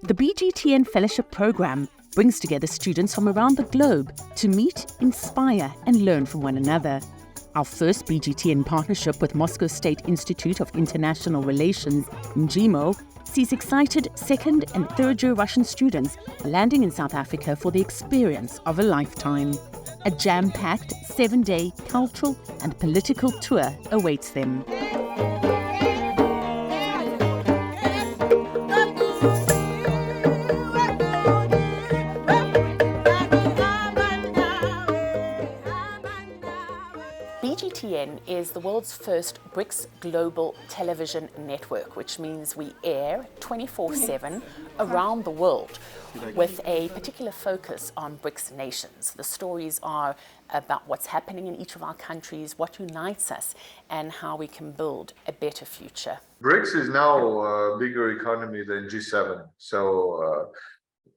The BGTN Fellowship Program brings together students from around the globe to meet, inspire, and learn from one another. Our first BGTN partnership with Moscow State Institute of International Relations, MGIMO, sees excited second and third-year Russian students landing in South Africa for the experience of a lifetime. A jam-packed 7-day cultural and political tour awaits them. BGTN is the world's first Brics Global Television Network, which means we air 24/7 around the world with a particular focus on Brics nations. The stories are about what's happening in each of our countries, what unites us, and how we can build a better future. BRICS is now a bigger economy than G7, so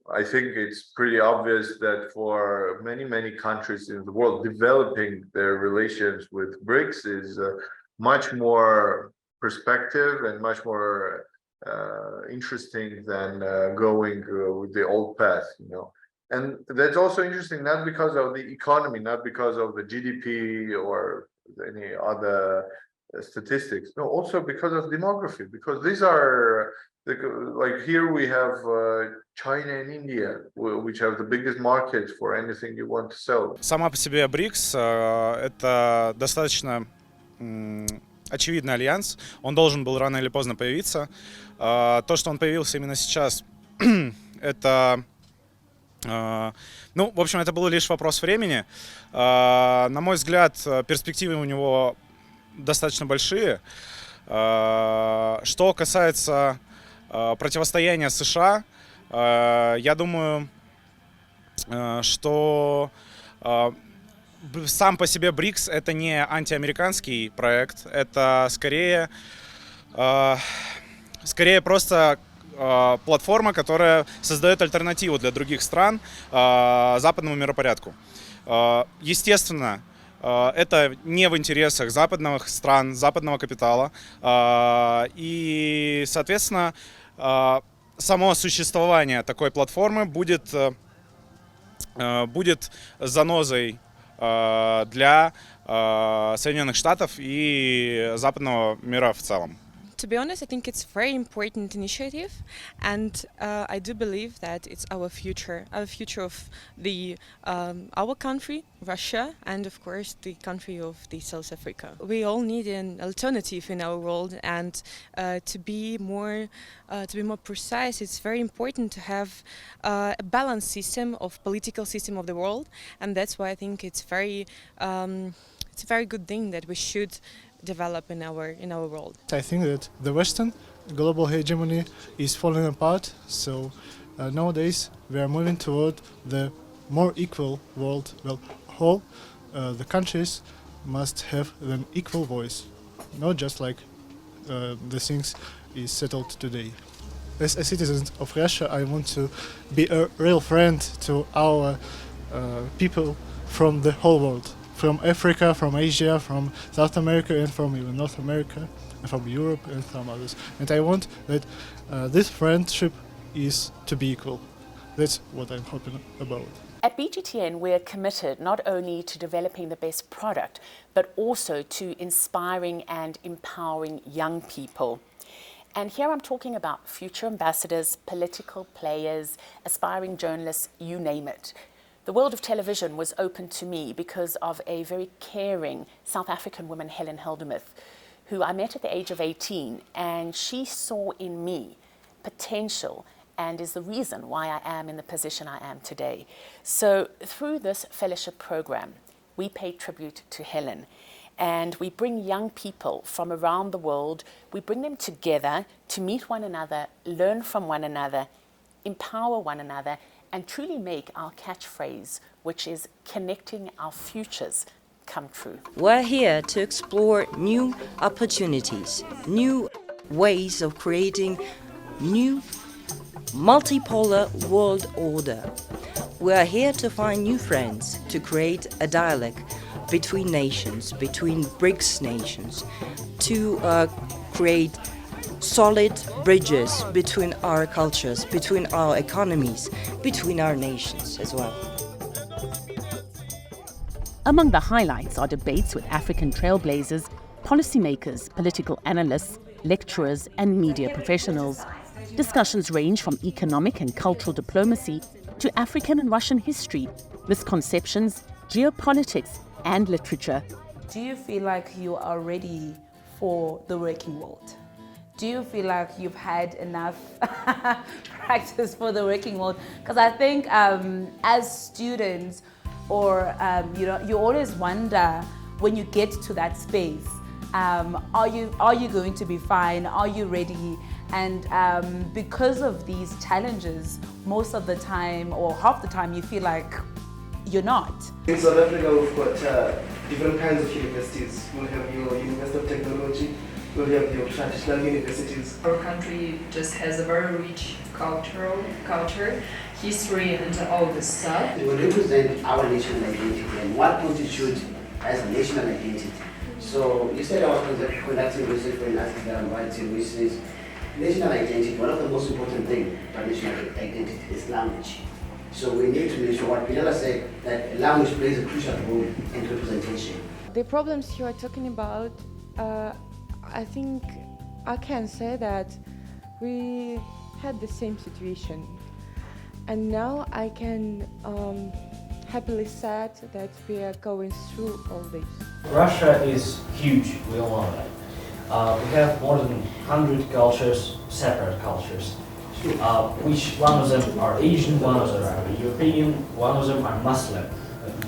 I think it's pretty obvious that for many countries in the world, developing their relations with BRICS is much more perspective and much more interesting than going with the old path, you know. And that's also interesting, not because of the economy, not because of the GDP or any other statistics, no, also because of demography, because these are like here we have China and India, which have the biggest markets for anything you want to sell. Сама по себе БРИКС это достаточно очевидный альянс. Он должен был рано или поздно появиться. То, что он появился именно сейчас, это, ну, в общем, это был лишь вопрос времени. На мой взгляд, перспективы у него достаточно большие. Что касается противостояния США, я думаю, что сам по себе БРИКС это не антиамериканский проект, это скорее просто платформа, которая создает альтернативу для других стран западному миропорядку. Естественно, это не в интересах западных стран, западного капитала, и, соответственно, само существование такой платформы будет занозой для Соединенных Штатов и западного мира в целом. To be honest, I think it's a very important initiative, and I do believe that it's our future of the our country, Russia, and of course the country of the South Africa. We all need an alternative in our world, and to be more precise, it's very important to have a balanced system of political system of the world, and that's why I think it's a very good thing that we should develop in our world. I think that the Western global hegemony is falling apart, so nowadays we are moving toward the more equal world. Well, all the countries must have an equal voice, not just like the things is settled today. As a citizen of Russia, I want to be a real friend to our people from the whole world. From Africa, from Asia, from South America, and from even North America, and from Europe, and from others. And I want that this friendship is to be equal. That's what I'm hoping about. At BGTN, we're committed not only to developing the best product, but also to inspiring and empowering young people. And here I'm talking about future ambassadors, political players, aspiring journalists, you name it. The world of television was open to me because of a very caring South African woman, Helen Heldemuth, who I met at the age of 18, and she saw in me potential and is the reason why I am in the position I am today. So through this fellowship program, we pay tribute to Helen, and we bring young people from around the world, we bring them together to meet one another, learn from one another, empower one another, and truly make our catchphrase, which is connecting our futures, come true. We're here to explore new opportunities, new ways of creating new multipolar world order. We are here to find new friends, to create a dialogue between nations, between BRICS nations, to create solid bridges between our cultures, between our economies, between our nations as well. Among the highlights are debates with African trailblazers, policymakers, political analysts, lecturers, and media professionals. Discussions range from economic and cultural diplomacy to African and Russian history, misconceptions, geopolitics, and literature. Do you feel like you are ready for the working world? Do you feel like you've had enough practice for the working world? Because I think as students, or you always wonder when you get to that space, are you going to be fine? Are you ready? And because of these challenges, most of the time, or half the time, you feel like you're not. In South Africa, we've got different kinds of universities. We'll have your University of Technology, we'll have your traditional universities. Our country just has a very rich culture, history, and all this stuff. We represent our national identity and what constitutes as a national identity. So instead I was conducting research for an article that I'm writing, which says national identity, one of the most important things for national identity is language. So we need to make sure what Pinela said, that language plays a crucial role in representation. The problems you are talking about, I think I can say that we had the same situation. And now I can happily say that we are going through all this. Russia is huge, we all know that. We have more than 100 cultures, separate cultures. Which one of them are Asian, one of them are European, one of them are Muslim,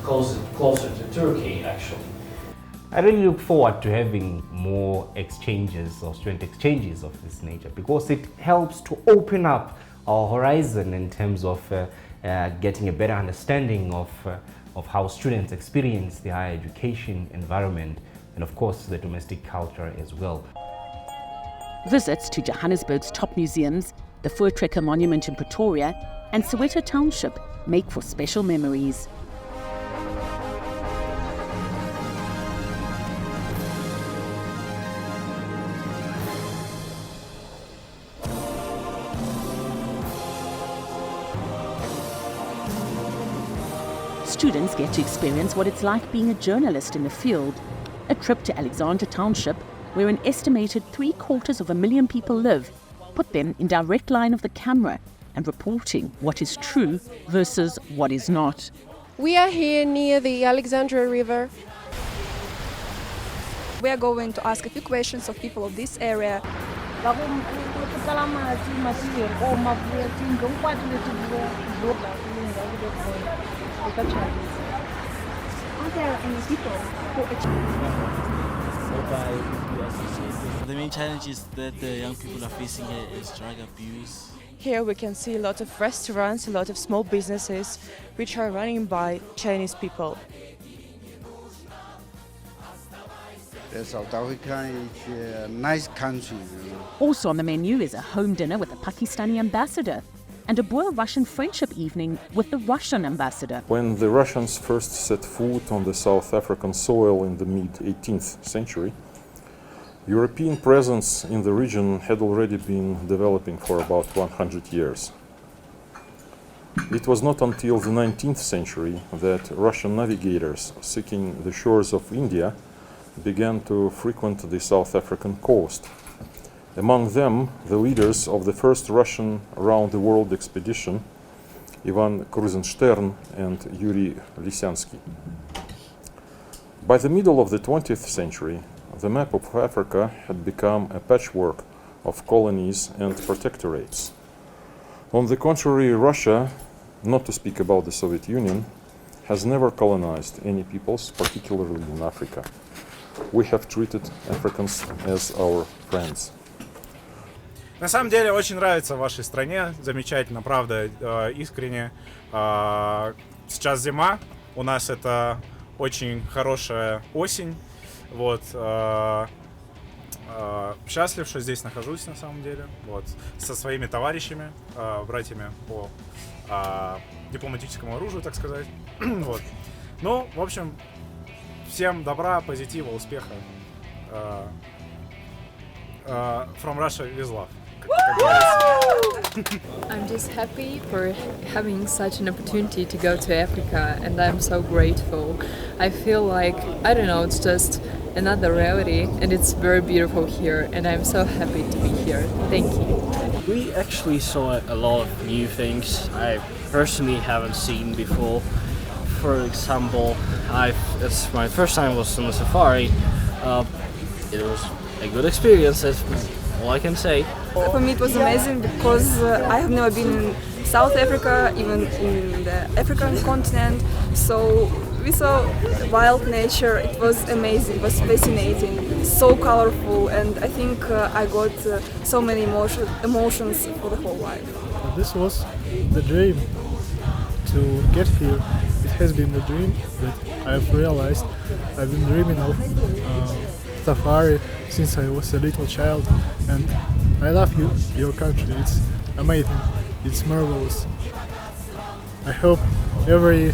closer to Turkey actually. I really look forward to having more exchanges or student exchanges of this nature because it helps to open up our horizon in terms of getting a better understanding of how students experience the higher education environment and of course the domestic culture as well. Visits to Johannesburg's top museums, the Voortrekker Monument in Pretoria, and Soweto Township make for special memories. Students get to experience what it's like being a journalist in the field. A trip to Alexandra Township, where an estimated 750,000 people live, put them in direct line of the camera and reporting what is true versus what is not. We are here near the Alexandra River. We are going to ask a few questions of people of this area. Are there any people who The main challenges that the young people are facing here is drug abuse. Here we can see a lot of restaurants, a lot of small businesses which are running by Chinese people. South Africa is a nice country. Also on the menu is a home dinner with the Pakistani ambassador and a Boer-Russian friendship evening with the Russian ambassador. When the Russians first set foot on the South African soil in the mid-18th century, European presence in the region had already been developing for about 100 years. It was not until the 19th century that Russian navigators seeking the shores of India began to frequent the South African coast. Among them, the leaders of the first Russian round-the-world expedition, Ivan Krusenstern and Yuri Lysyansky. By the middle of the 20th century, the map of Africa had become a patchwork of colonies and protectorates. On the contrary, Russia, not to speak about the Soviet Union, has never colonized any peoples, particularly in Africa. We have treated Africans as our friends. На самом деле очень нравится в вашей стране, замечательно, правда, искренне. Сейчас зима, у нас это очень хорошая осень. Вот, счастлив, что здесь нахожусь на самом деле, вот, со своими товарищами, братьями по дипломатическому оружию, так сказать. Вот. Ну, в общем, всем добра, позитива, успеха. from Russia with love. I'm just happy for having such an opportunity to go to Africa, and I'm so grateful. I feel like, I don't know, it's just another reality, and it's very beautiful here, and I'm so happy to be here. Thank you. We actually saw a lot of new things I personally haven't seen before. For example, it's my first time was on a safari. It was a good experience, that's all I can say. For me it was amazing because I have never been in South Africa, even in the African continent, so we saw wild nature. It was amazing, it was fascinating, so colorful, and I think I got so many emotions for the whole life. This was the dream to get here. It has been the dream that I've realized. I've been dreaming of safari since I was a little child, and I love your country. It's amazing, it's marvelous. I hope every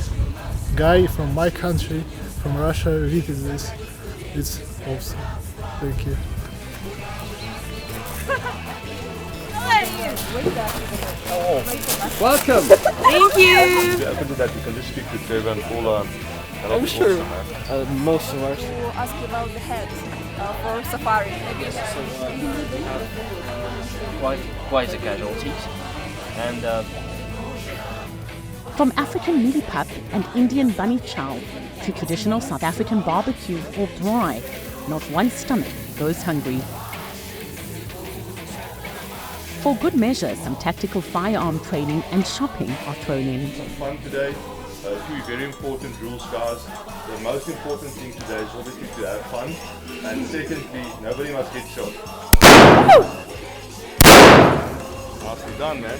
guy from my country, from Russia, visits this. It's awesome. Thank you. Welcome. Thank you. If you're open to that, you can just speak to Trevor and Paula. I'm sure most of us. We'll ask you about the head for safari. Maybe Quite the casualties. And From African mealy pup and Indian bunny chow to traditional South African barbecue or braai, not one stomach goes hungry. For good measure, some tactical firearm training and shopping are thrown in. Some fun today. Two very important rules, guys. The most important thing today is obviously to have fun, and secondly, nobody must get shot. Nicely done, man.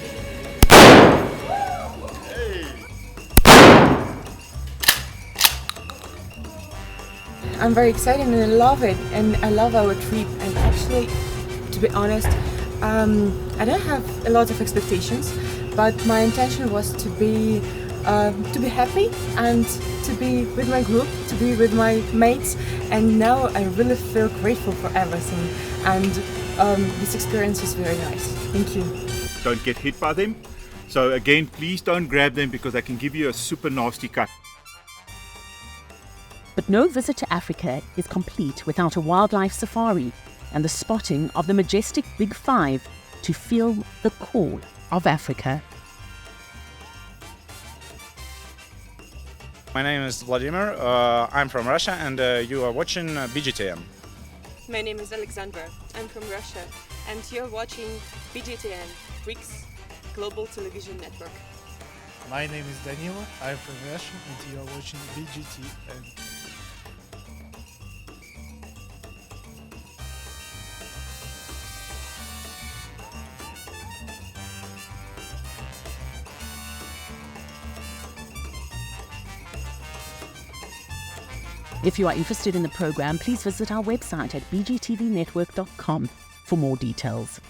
Hey. I'm very excited and I love it, and I love our trip. And actually, to be honest, I don't have a lot of expectations, but my intention was to be happy and to be with my group, to be with my mates, and now I really feel grateful for everything, and this experience is very nice. Thank you. Don't get hit by them. So again, please don't grab them because they can give you a super nasty cut. But no visit to Africa is complete without a wildlife safari and the spotting of the majestic Big Five to feel the call of Africa. My name is Vladimir, I'm from Russia, and you are watching BGTN. My name is Alexandra. I'm from Russia, and you're watching BGTN, Brics Global Television Network. My name is Danilo, I'm from Russia, and you are watching BGTN. If you are interested in the program, please visit our website at bgtvnetwork.com for more details.